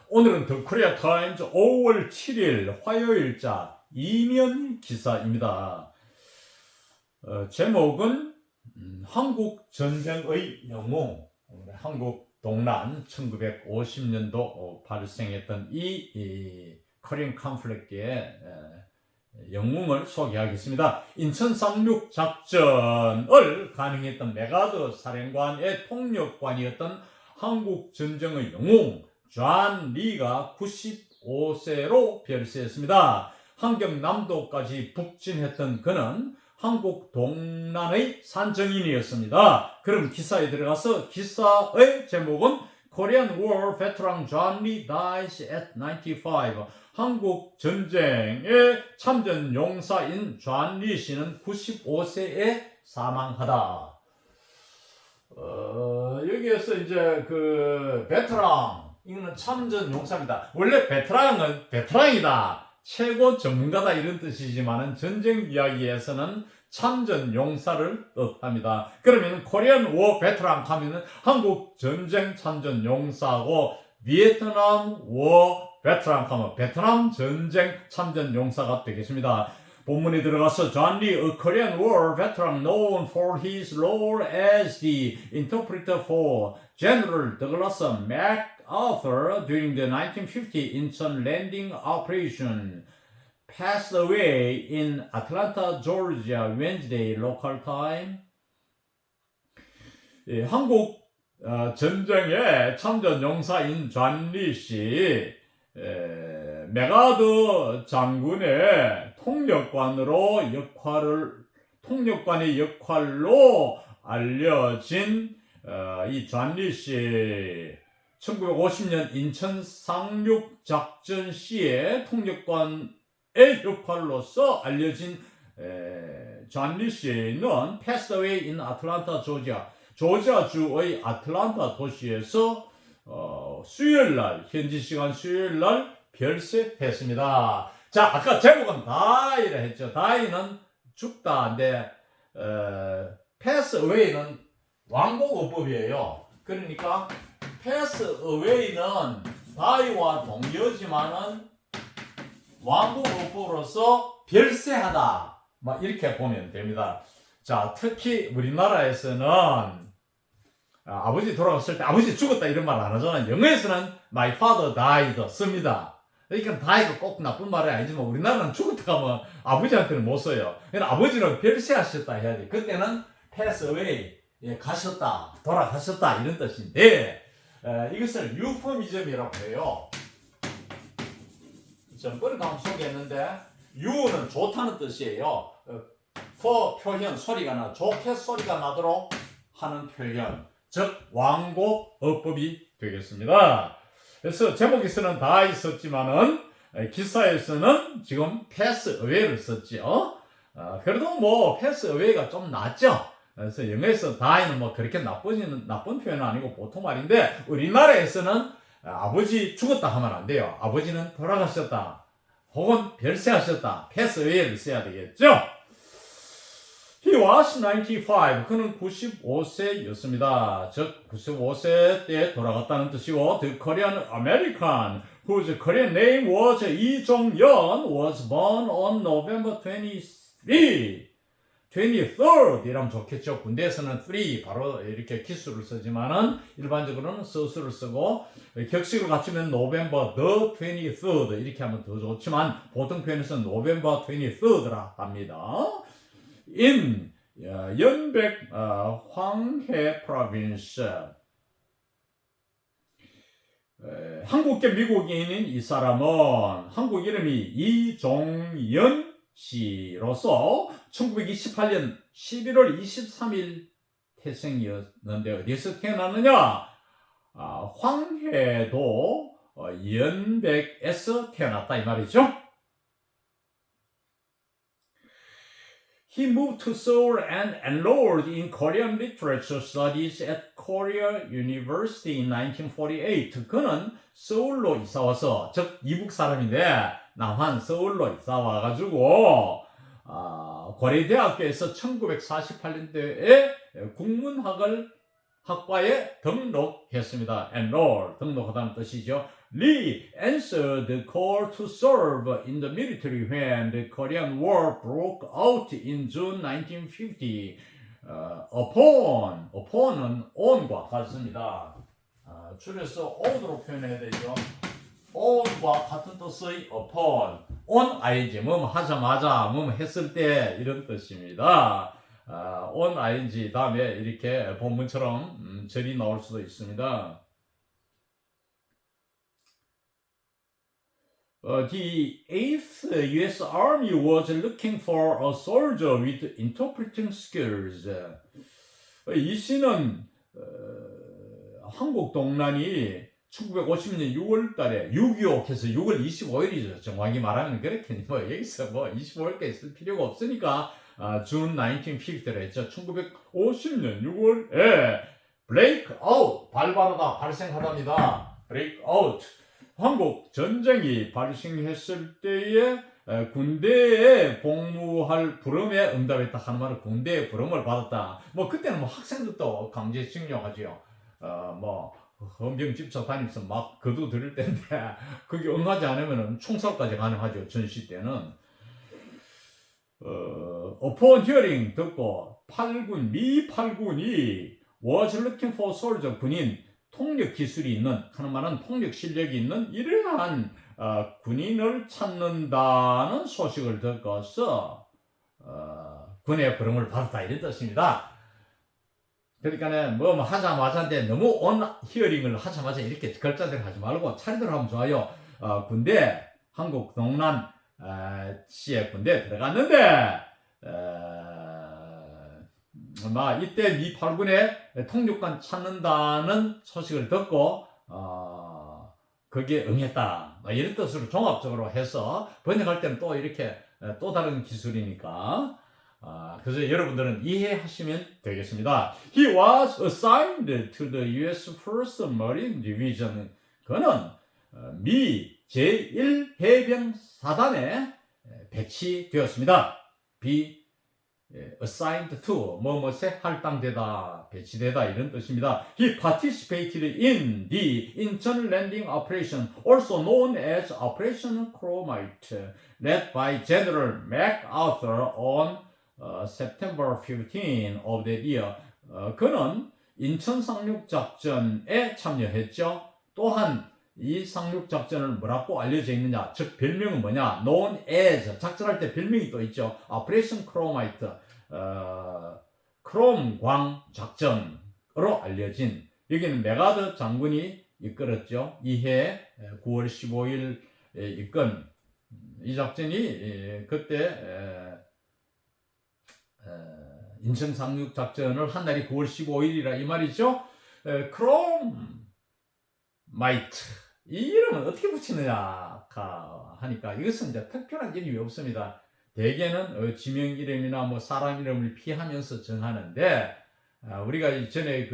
오늘은 더 코리아 타임즈 5월 7일 화요일자 이면 기사입니다. 제목은 한국 전쟁의 영웅, 한국 동란 1950년도 발생했던 이 코리안 컨플릭트의 영웅을 소개하겠습니다. 인천 상륙 작전을 감행했던 메가더 사령관의 통역관이었던 한국 전쟁의 영웅 존 리가 95세로 별세했습니다. 한경남도까지 북진했던 그는 한국 동란의 산정인이었습니다. 그럼 기사에 들어가서 기사의 제목은 Korean War Veteran John Lee dies at 95. 한국 전쟁의 참전 용사인 존 리 씨는 95세에 사망하다. 여기에서 이제 그 베테랑, 이거는 참전 용사입니다. 원래 베테랑은 베테랑이다, 최고 전문가다 이런 뜻이지만은 전쟁 이야기에서는 참전 용사를 뜻합니다. 그러면 코리안 워 베테랑 하면은 한국 전쟁 참전 용사고, 비에트남 워 베테랑 하면 베트남 전쟁 참전 용사가 되겠습니다. 본문에 들어가서 John Lee, a Korean War veteran known for his role as the interpreter for General Douglas MacArthur during the 1950 Incheon landing operation, passed away in Atlanta, Georgia, Wednesday local time. 한국 전쟁의 참전 용사인 존 리 씨, 메가더 장군의 통역관의 역할로 알려진 이 존 리 씨, 1950년 인천 상륙 작전 시의 통역관의 역할로서 알려진 존 리 씨는 passed away in Atlanta, Georgia, 조지아주의 아틀란타 도시에서 수요일날, 현지 시간 수요일날 별세했습니다. 자, 아까 제목은 die를 했죠. die는 죽다인데 pass away는 왕복어법이에요. 그러니까 pass away는 die와 동료지만은 왕복어법으로서 별세하다, 막 이렇게 보면 됩니다. 자, 특히 우리나라에서는 아버지 돌아갔을 때 아버지 죽었다 이런 말 안 하잖아요. 영어에서는 my father died 씁니다. 그러니까 die가 꼭 나쁜 말이 아니지만 우리나라는 죽었다 하면 아버지한테는 못 써요. 그러니까 아버지는 별세하셨다 해야 돼. 그때는 pass away, 가셨다, 돌아가셨다 이런 뜻인데, 이것을 유포미즘이라고 해요. 전번에 한번 소개했는데, 유는 좋다는 뜻이에요. for 표현, 소리가 나, 좋게 소리가 나도록 하는 표현, 즉 왕곡어법이 되겠습니다. 그래서 제목에서는 die 썼지만은 기사에서는 지금 pass away를 썼죠. 그래도 뭐 pass away가 좀 낫죠. 그래서 영어에서 die는 뭐 그렇게 나쁜 표현은 아니고 보통 말인데, 우리나라에서는 아버지 죽었다 하면 안 돼요. 아버지는 돌아가셨다 혹은 별세하셨다, pass away를 써야 되겠죠. He was 95. 그는 95세였습니다. 즉 95세 때 돌아갔다는 뜻이고, The Korean American whose Korean name was 이종연 was born on November 23rd 이라면 좋겠죠. 군대에서는 3 바로 이렇게 기수를 쓰지만은 일반적으로는 서술을 쓰고, 격식을 갖추면 November the 23rd 이렇게 하면 더 좋지만 보통 표현에서는 November 23rd라 합니다. in 연백 황해 프로빈스. 한국계 미국인인 이 사람은 한국 이름이 이종연 씨로서 1928년 11월 23일 태생이었는데, 어디서 태어났느냐? 황해도 연백에서 태어났다 이 말이죠. He moved to Seoul and enrolled in Korean literature studies at Korea University in 1948. 그는 서울로 이사와서, 즉 이북 사람인데 남한 서울로 이사와가지고 고려대학교에서 1948년도에 국문학을 학과에 등록했습니다. enroll, 등록하다는 뜻이죠. Lee answered the call to serve in the military when the Korean War broke out in June 1950. upon은 on과 같습니다. 줄여서 on으로 표현해야 되죠. on과 같은 뜻의 upon, on ing, 뭐 하자마자, 뭐 했을 때 이런 뜻입니다. on ing 다음에 이렇게 본문처럼 절이 나올 수도 있습니다. The 8th U.S. Army was looking for a soldier with interpreting skills. 이 시는 한국 동란이 1950년 6월 달에 6.25 해서 6월 25일이죠. 정확히 말하면 그렇게 뭐 여기서 뭐 25일까지 쓸 필요가 없으니까 June 1950를 했죠. 1950년 6월에 breakout, 발발하다, 발생하답니다. breakout. 한국 전쟁이 발생했을 때에 군대에 복무할 부름에 응답했다 하는 말은 군대의 부름을 받았다. 뭐 그때는 뭐 학생들도 강제징용하지요. 뭐 헌병집사 다니면서 막 거두 들을 때인데 그게 응하지 않으면 총살까지 가능하죠. 전시 때는. upon hearing 듣고 미 8군이 was looking for soldier, 군인 통역 기술이 있는, 하는 말은 통역 실력이 있는 이러한 군인을 찾는다는 소식을 듣고서 군의 부름을 받았다 이런 뜻입니다. 그러니까 뭐 하자마자인데 너무 on hearing을 하자마자 이렇게 글자대로 하지 말고 차례대로 하면 좋아요. 군대, 한국 동란 시에 군대에 들어갔는데 이때 미 8군의 통역관 찾는다는 소식을 듣고 거기에 응했다. 이런 뜻으로 종합적으로 해서 번역할 때는 또 이렇게 또 다른 기술이니까 그래서 여러분들은 이해하시면 되겠습니다. He was assigned to the U.S. First Marine Division. 그는 미 제1해병사단에 배치되었습니다. assigned to, 뭐뭐에 할당되다, 배치되다 이런 뜻입니다. He participated in the Incheon landing operation, also known as Operation Chromite, led by General MacArthur on September 15 of that year. 그는 인천 상륙 작전에 참여했죠. 또한 이 상륙 작전을 뭐라고 알려져 있느냐, 즉 별명은 뭐냐, known as, 작전할 때 별명이 또 있죠. Operation Chromite, 크롬광 작전으로 알려진, 여기는 메가더 장군이 이끌었죠. 이해 9월 15일 이끈 이 작전이 그때 인천 상륙 작전을 한 날이 9월 15일이라 이 말이죠. 크롬마이트, 이 이름은 어떻게 붙이느냐 하니까 이것은 이제 특별한 이름이 없습니다. 대개는 지명 이름이나 뭐 사람 이름을 피하면서 정하는데 우리가 전에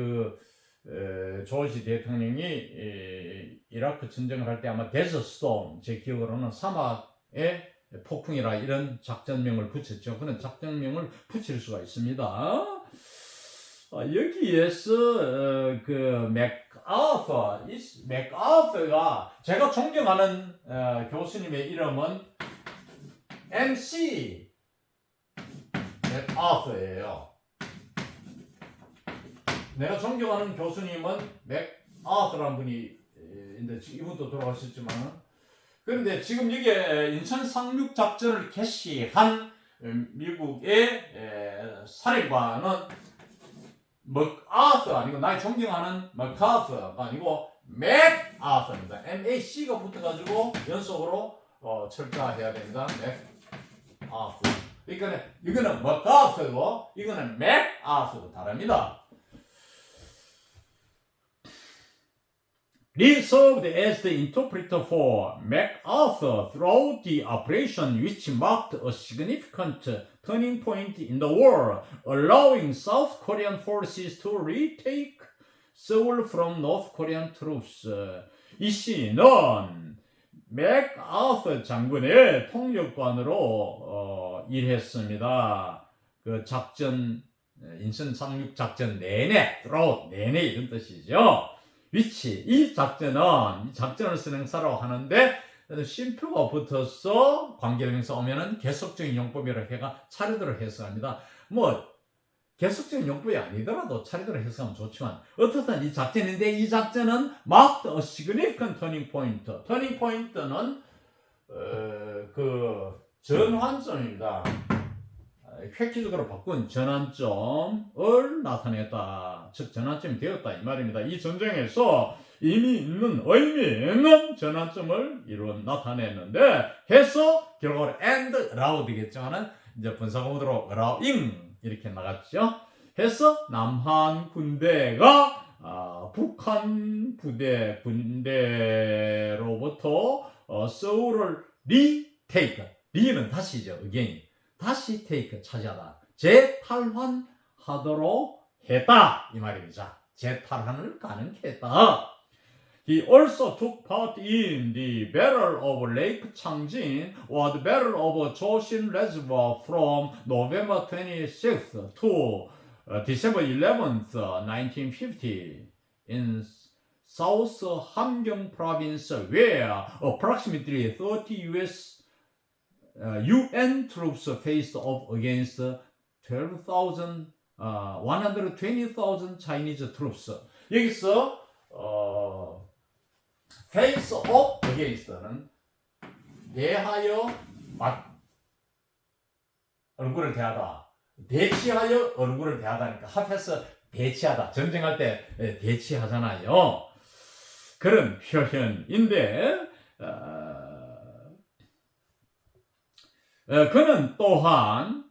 조지 대통령이 이라크 전쟁을 할 때 아마 데저스톰, 제 기억으로는 사막의 폭풍이라 이런 작전명을 붙였죠. 그런 작전명을 붙일 수가 있습니다. 여기에서 맥아서가 제가 존경하는 교수님의 이름은 MC 맥아서예요. 내가 존경하는 교수님은 맥아서라는 분이 있는데 이분도 돌아가셨지만, 그런데 지금 여기에 인천 상륙 작전을 개시한 미국의 사령관은 맥아서 아니고, 나의 존경하는 맥아서가 아니고 맥아서입니다. MAC가 붙어가지고 연속으로 철자해야 됩니다. 맥아서. 그러니까 이거는 맥아서고 이거는 맥아서고 다릅니다. Lee served as the interpreter for MacArthur throughout the operation, which marked a significant turning point in the war, allowing South Korean forces to retake Seoul from North Korean troops. 이 씨는 맥아서 장군의 통역관으로 일했습니다. 그 작전 인천 상륙 작전 내내, throughout 내내 이런 뜻이죠. 위치, 이 작전을 선행사라고 하는데 쉼표가 붙어서 관계대명사 오면은 계속적인 용법이라고 해가 차례대로 해석합니다. 뭐 계속적인 용법이 아니더라도 차례대로 해석하면 좋지만 어떻든 이 작전인데 이 작전은 marked a significant turning point. turning point는 그 전환점입니다. 획기적으로 바꾼 전환점을 나타냈다. 즉 전환점이 되었다 이 말입니다. 이 전쟁에서 이미 있는 의미 있는 전환점을 나타냈는데 해서 결과로 and allow 되겠지만은 이제 분사구문으로 allowing 이렇게 나갔죠. 해서 남한 군대가 북한 군대로부터 서울을 retake, re는 다시죠. again. 다시 take, 차지하다. 재탈환하도록 했다. 이 말입니다. 재탈환을 가능했다. He also took part in the Battle of Lake Changjin or the Battle of Josin Reservoir from November 26th to December 11th, 1950 in South Hamgyong province where approximately 30 US UN troops faced off against 120,000 Chinese troops. 여기서 face off against는 대하여 얼굴을 대하다, 대치하여 얼굴을 대하다니까 합해서 대치하다. 전쟁할 때 대치하잖아요. 그런 표현인데 그는 또한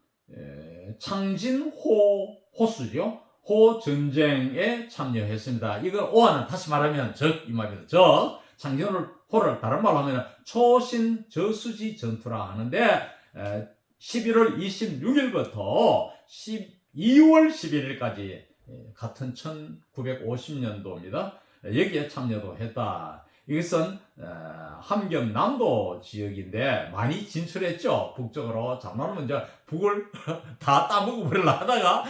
창진호 호수죠. 호 전쟁에 참여했습니다. 이거 오하는 다시 말하면 즉 이 말입니다. 즉 창진호를 다른 말로 하면 초신 저수지 전투라 하는데 11월 26일부터 2월 11일까지 같은 1950년도입니다. 여기에 참여도 했다. 이것은 함경남도 지역인데 많이 진출했죠. 북쪽으로. 잠깐만 이제 북을 다 따먹어 버리려 하다가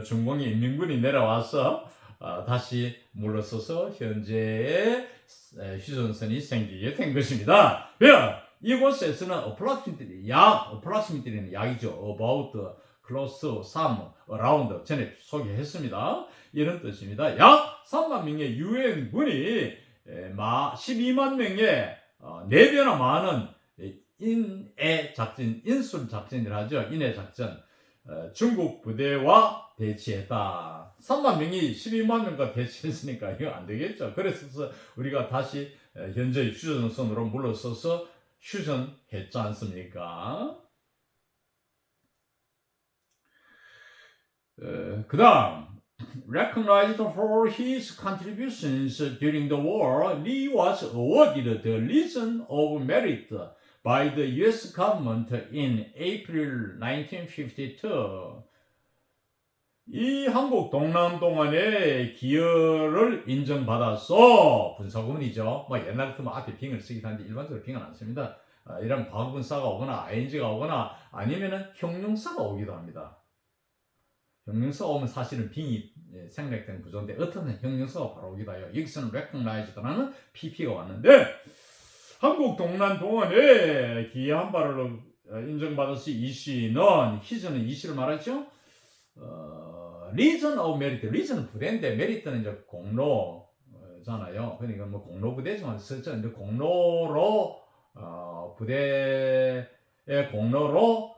중공의 인민군이 내려와서 다시 물러서서 현재의 휴전선이 생기게 된 것입니다. 이곳에서는 approximate는 약이죠. about, close, some, around 전에 소개했습니다. 이런 뜻입니다. 약 3만 명의 유엔군이 12만 명의 4배나 많은 인해 작전, 인술 작전이라 하죠. 인해 작전. 중국 부대와 대치했다. 3만 명이 12만 명과 대치했으니까 이거 안 되겠죠. 그래서 우리가 다시 현재 휴전선으로 물러서서 휴전했지 않습니까? 그 다음 recognized for his contributions during the war, Lee was awarded the Legion of Merit by the U.S. government in April 1952. 이 한국 동남동안의 기여를 인정받아서 분사구문이죠. 뭐 옛날 같으면 앞에 빙을 쓰기도 하는데 일반적으로 빙은 안 씁니다. 이런 과거분사가 오거나 ing가 오거나 아니면은 형용사가 오기도 합니다. 형용사가 오면 사실은 빙이 생략된 구조인데 어떤 형용사가 바로 오기도 해요. 여기서는 recognized라는 pp가 왔는데 한국 동남동안에 기여한 바를 인정받아서 이 시는 희전은 이 시를 말하죠. Legion of Merit, Legion은 부대인데 Merit는 이제 공로잖아요. 그러니까 뭐 공로 부대지만 실제 이제 공로로 부대의 공로로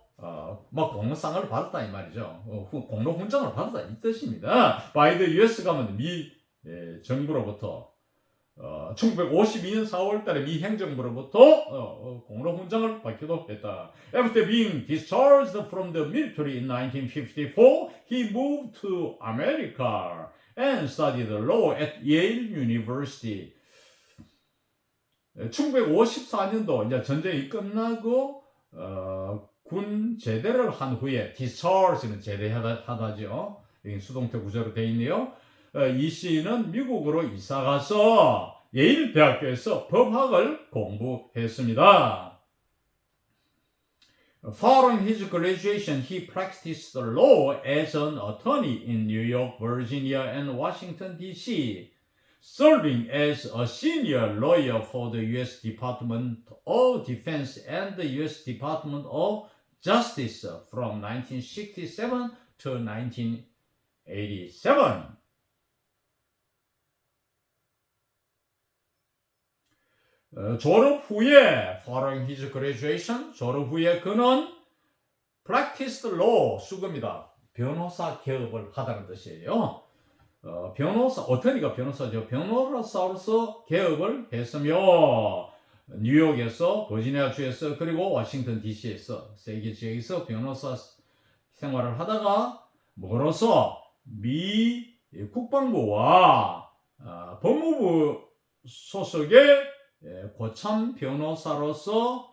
뭐 공로상을 받았다 이 말이죠. 공로 훈장을 받았다 이 뜻입니다. By the U.S. government, 미 정부로부터 1952년 4월달에 미 행정부로부터 공로 훈장을 받기도 했다. After being discharged from the military in 1954, he moved to America and studied law at Yale University. 1954년도 이제 전쟁이 끝나고 군 제대를 한 후에 discharge는 제대하다죠. 여기 수동태 구조로 되어 있네요. 이 씨는 미국으로 이사가서 예일 대학교에서 법학을 공부했습니다. Following his graduation, he practiced law as an attorney in New York, Virginia, and Washington, D.C., serving as a senior lawyer for the U.S. Department of Defense and the U.S. Department of Justice from 1967 to 1987. 졸업 후에 following his graduation, 졸업 후에 그는 practiced law, 수급입니다. 변호사 개업을 하다는 뜻이에요. 어터니가 변호사죠. 변호사로서 개업을 했으며 뉴욕에서, 버지니아주에서, 그리고 워싱턴 DC에서 세 개 지역에서 변호사 생활을 하다가 멀어서 미 국방부와 법무부 소속의 고참 변호사로서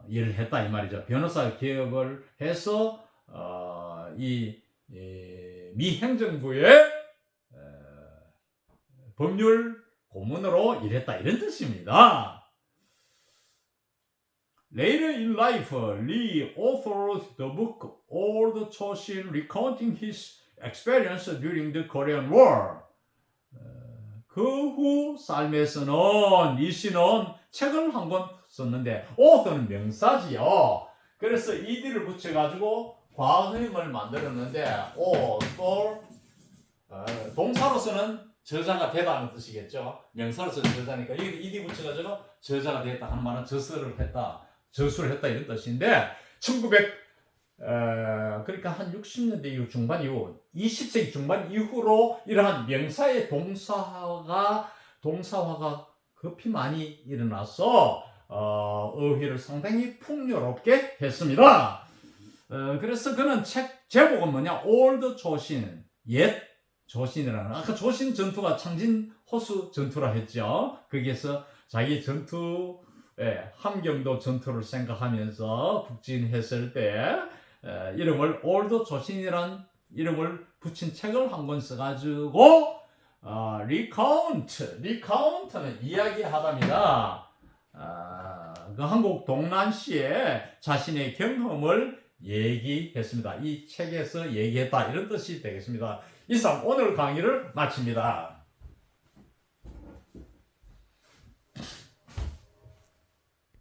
일을 했다 이 말이죠. 변호사 개업을 해서 미 행정부의 법률 고문으로 일했다 이런 뜻입니다. Later in life, Lee authored the book Old Chosin, recounting his experience during the Korean War. 그 후 삶에서는 리 씨는 책을 한 권 썼는데 author는 명사지요. 그래서 ed를 붙여가지고 과거형을 만들었는데 author 동사로서는 저자가 되다는 뜻이겠죠. 명사로서는 저자니까 여기 ed 붙여가지고 저자가 됐다 하는 말은 저수를 했다 이런 뜻인데 1900 한 60년대 이후 중반 이후 20세기 중반 이후로 이러한 명사의 동사화가 급히 많이 일어나서 어휘를 상당히 풍요롭게 했습니다. 그래서 그는 책 제목은 뭐냐? Old 조신, 옛 조신이라는, 아까 조신 전투가 창진 호수 전투라 했죠. 거기에서 자기 전투의 함경도 전투를 생각하면서 북진했을 때 이름을 올드 조신이란 이름을 붙인 책을 한 권 써가지고 리카운트는 이야기하답니다. 그 한국 동란시에 자신의 경험을 얘기했습니다. 이 책에서 얘기했다 이런 뜻이 되겠습니다. 이상 오늘 강의를 마칩니다.